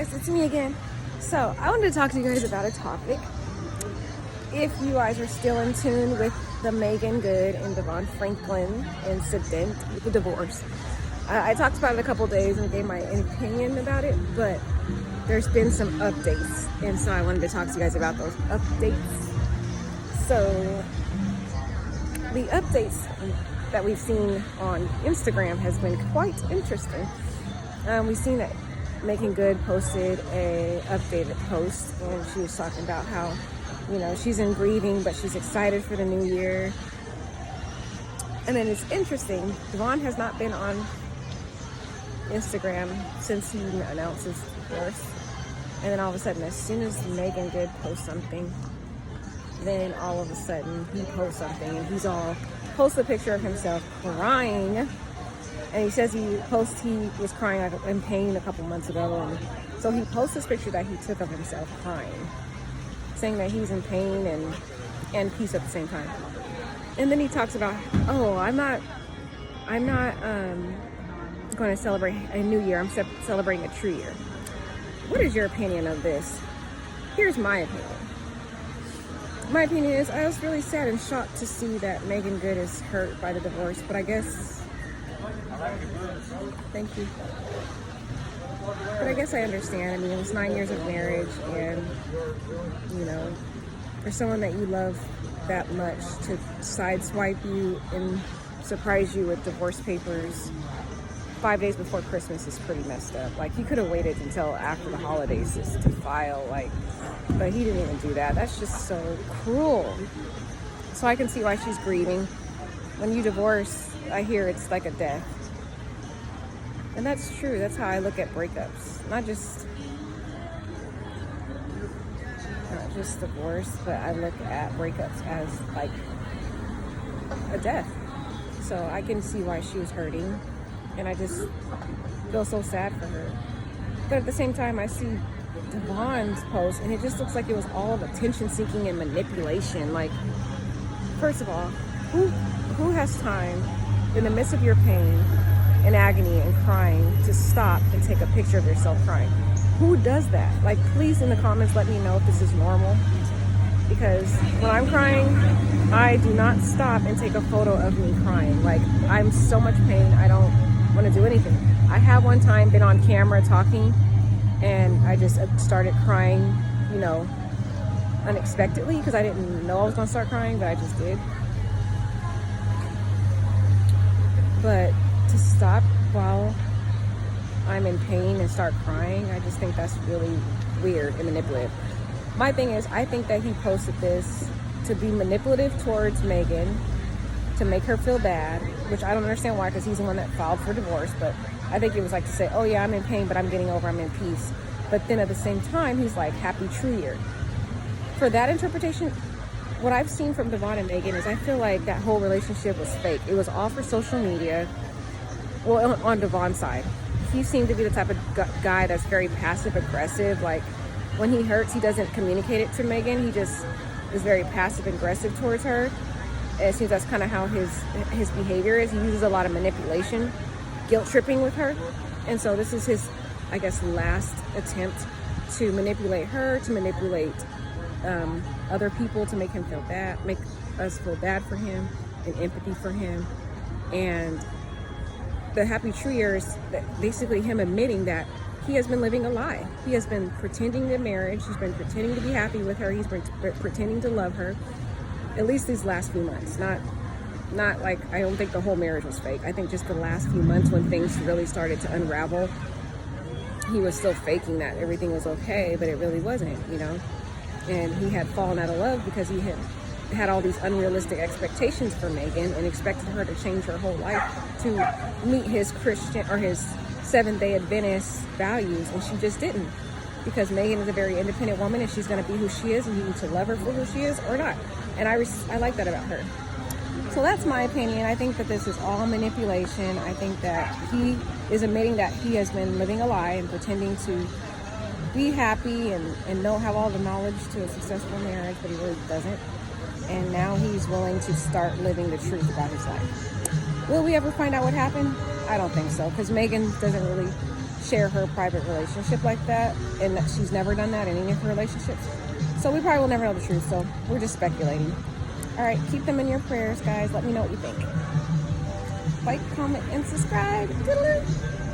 guys, it's me again. So I wanted to talk to you guys about a topic. If you guys are still in tune with the Meagan Good and Devon Franklin incident with the divorce, I talked about it a couple days and gave my opinion about it, but there's been some updates, and so I wanted to talk to you guys about those updates. So the updates that we've seen on Instagram has been quite interesting. We've seen that Meagan Good posted a updated post, and she was talking about how, you know, she's in grieving, but she's excited for the new year. And then it's interesting, Devon has not been on Instagram since he announced his divorce. And then all of a sudden, as soon as Meagan Good posts something, then all of a sudden he posts something, and posts a picture of himself crying. And he says he was crying like in pain a couple months ago, and so he posts this picture that he took of himself crying, saying that he's in pain and peace at the same time. And then he talks about, oh, I'm not going to celebrate a new year. I'm celebrating a true year. What is your opinion of this? Here's my opinion. My opinion is I was really sad and shocked to see that Meagan Good is hurt by the divorce, but I guess, thank you. But I guess I understand. I mean, it was 9 years of marriage, and, you know, for someone that you love that much to sideswipe you and surprise you with divorce papers 5 days before Christmas is pretty messed up. Like, he could have waited until after the holidays just to file, but he didn't even do that. That's just so cruel. So I can see why she's grieving. When you divorce, I hear it's like a death. And that's true. That's how I look at breakups. Not just divorce, but I look at breakups as like a death. So I can see why she was hurting, and I just feel so sad for her. But at the same time, I see Devon's post, and it just looks like it was all attention seeking and manipulation. Like, first of all, who has time in the midst of your pain and agony and crying to stop and take a picture of yourself crying? Who does that? Like, please in the comments let me know if this is normal, because when I'm crying, I do not stop and take a photo of me crying. Like, I'm so much pain, I don't want to do anything. I have one time been on camera talking, and I just started crying, you know, unexpectedly, because I didn't know I was going to start crying, but I just did. But to stop while I'm in pain and start crying, I just think that's really weird and manipulative. My thing is, I think that he posted this to be manipulative towards Meagan, to make her feel bad, which I don't understand why, because he's the one that filed for divorce. But I think it was like to say, oh yeah, I'm in pain, but I'm getting over, I'm in peace. But then at the same time, he's like, happy true year. For that interpretation, what I've seen from Devon and Meagan is I feel like that whole relationship was fake. It was all for social media. Well, on Devon's side, he seemed to be the type of guy that's very passive aggressive. Like, when he hurts, he doesn't communicate it to Meagan. He just is very passive aggressive towards her. And it seems that's kind of how his behavior is. He uses a lot of manipulation, guilt tripping with her. And so this is his, I guess, last attempt to manipulate her, to manipulate other people, to make him feel bad, make us feel bad for him and empathy for him. And the happy true year is basically him admitting that he has been living a lie. He has been pretending to marriage. He's been pretending to be happy with her. He's been pretending to love her, at least these last few months. Not like, I don't think the whole marriage was fake. I think just the last few months when things really started to unravel, he was still faking that everything was okay, but it really wasn't, you know? And he had fallen out of love because he had all these unrealistic expectations for Meagan and expected her to change her whole life to meet his Christian or his Seventh-day Adventist values, and she just didn't, because Meagan is a very independent woman, and she's going to be who she is, and you need to love her for who she is or not. And I like that about her. So that's my opinion. I think that this is all manipulation. I think that he is admitting that he has been living a lie and pretending to be happy and have all the knowledge to a successful marriage, but he really doesn't. And now he's willing to start living the truth about his life. Will we ever find out what happened? I don't think so, because Meagan doesn't really share her private relationship like that, and that she's never done that in any of her relationships. So we probably will never know the truth, so we're just speculating. All right, keep them in your prayers, guys. Let me know what you think. Like, comment, and subscribe. Toodaloo.